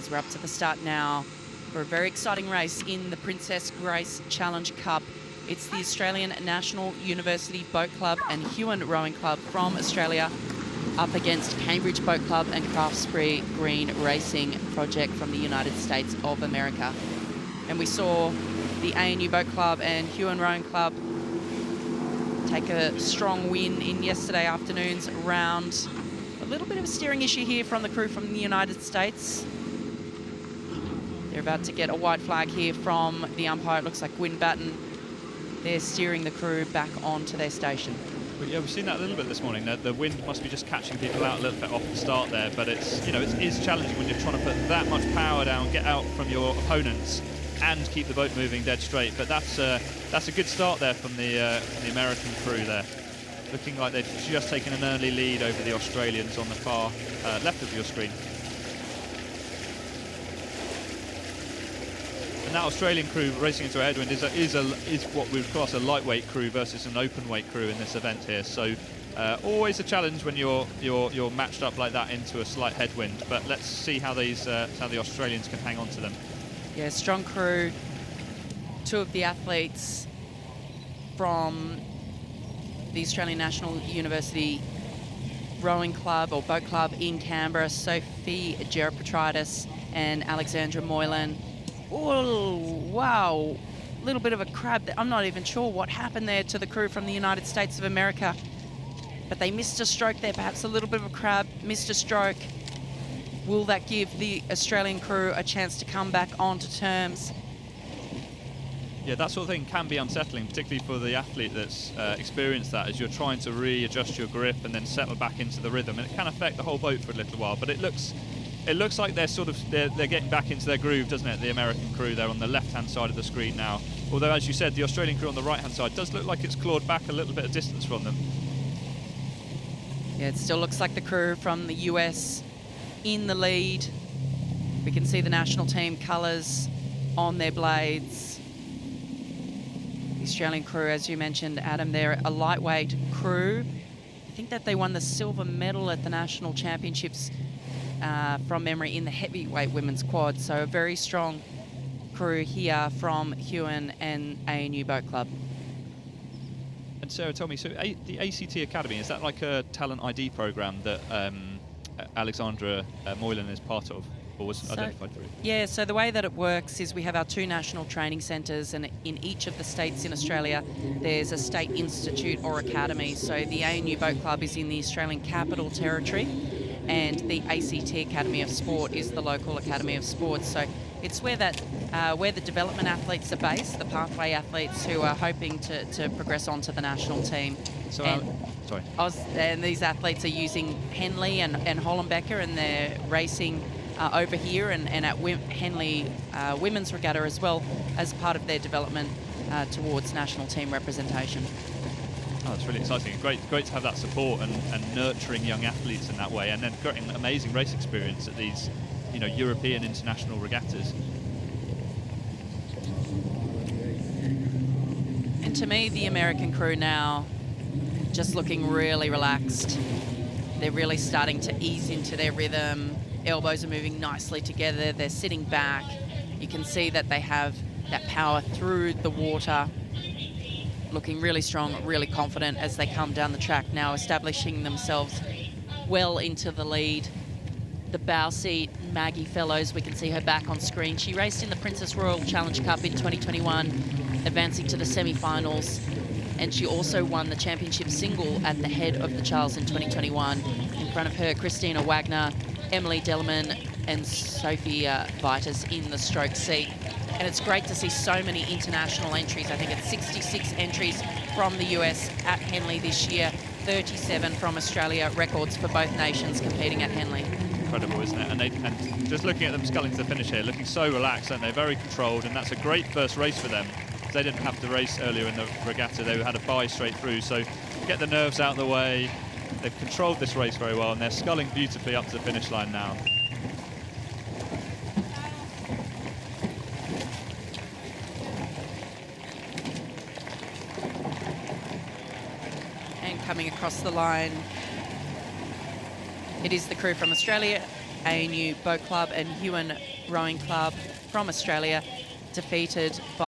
as we're up to the start now for a very exciting race in the Princess Grace Challenge Cup. It's the Australian National University Boat Club and Huon Rowing Club from Australia up against Cambridge Boat Club and Craftsbury Green Racing Project from the United States of America. And we saw the ANU Boat Club and Huon Rowing Club take a strong win in yesterday afternoon's round. A little bit of a steering issue here from the crew from the United States. They're about to get a white flag here from the umpire. It looks like Gwyn Batten. They're steering the crew back onto their station. But yeah, we've seen that a little bit this morning. The wind must be just catching people out a little bit off the start there, but it's, you know, it is challenging when you're trying to put that much power down, get out from your opponents, and keep the boat moving dead straight. But that's a good start there from the American crew there. Looking like they've just taken an early lead over the Australians on the far left of your screen. And that Australian crew racing into a headwind is what we would class a lightweight crew versus an open weight crew in this event here. So always a challenge when you're matched up like that into a slight headwind. But let's see how the Australians can hang on to them. Yeah, strong crew. Two of the athletes from the Australian National University Rowing Club or Boat Club in Canberra, Sophie Gerapetridis and Alexandra Moylan. Oh, wow. A little bit of a crab. I'm not even sure what happened there to the crew from the United States of America. But they missed a stroke there, perhaps a little bit of a crab, missed a stroke. Will that give the Australian crew a chance to come back onto terms? Yeah, that sort of thing can be unsettling, particularly for the athlete that's experienced that, as you're trying to readjust your grip and then settle back into the rhythm, and it can affect the whole boat for a little while. But it looks like they're getting back into their groove, doesn't it? The American crew there on the left-hand side of the screen now. Although, as you said, the Australian crew on the right-hand side does look like it's clawed back a little bit of distance from them. Yeah, it still looks like the crew from the US in the lead. We can see the national team colours on their blades. The Australian crew, as you mentioned, Adam, they're a lightweight crew. I think that they won the silver medal at the national championships from memory in the heavyweight women's quad. So a very strong crew here from Huon and ANU Boat Club. And Sarah, tell me, so the ACT Academy, is that like a talent ID program that Alexandra Moylan is part of, or was identified through? Yeah, so the way that it works is we have our two national training centres, and in each of the states in Australia there's a state institute or academy. So the ANU Boat Club is in the Australian Capital Territory, and the ACT Academy of Sport is the local Academy of Sport. So it's where the development athletes are based, the pathway athletes who are hoping to progress on to the national team. So, and these athletes are using Henley and Hollenbecker, and they're racing over here and at Henley Women's Regatta as well as part of their development towards national team representation. Oh, it's really exciting. Great to have that support and nurturing young athletes in that way, and then getting amazing race experience at these, you know, European international regattas. And to me, the American crew now just looking really relaxed. They're really starting to ease into their rhythm. Elbows are moving nicely together. They're sitting back. You can see that they have that power through the water. Looking really strong, really confident as they come down the track now, establishing themselves well into the lead. The bow seat, Maggie Fellows, we can see her back on screen. She raced in the Princess Royal Challenge Cup in 2021, advancing to the semi-finals. And she also won the championship single at the head of the Charles in 2021. In front of her, Christina Wagner, Emily Dellerman and Sophia Vitus in the stroke seat. And it's great to see so many international entries. I think it's 66 entries from the US at Henley this year, 37 from Australia, records for both nations competing at Henley. Incredible, isn't it? And just looking at them sculling to the finish here, looking so relaxed, aren't they? Very controlled, and that's a great first race for them. They didn't have to race earlier in the regatta. They had a bye straight through, so get the nerves out of the way. They've controlled this race very well, and they're sculling beautifully up to the finish line now. And coming across the line, it is the crew from Australia, ANU Boat Club and Huon Rowing Club from Australia, defeated by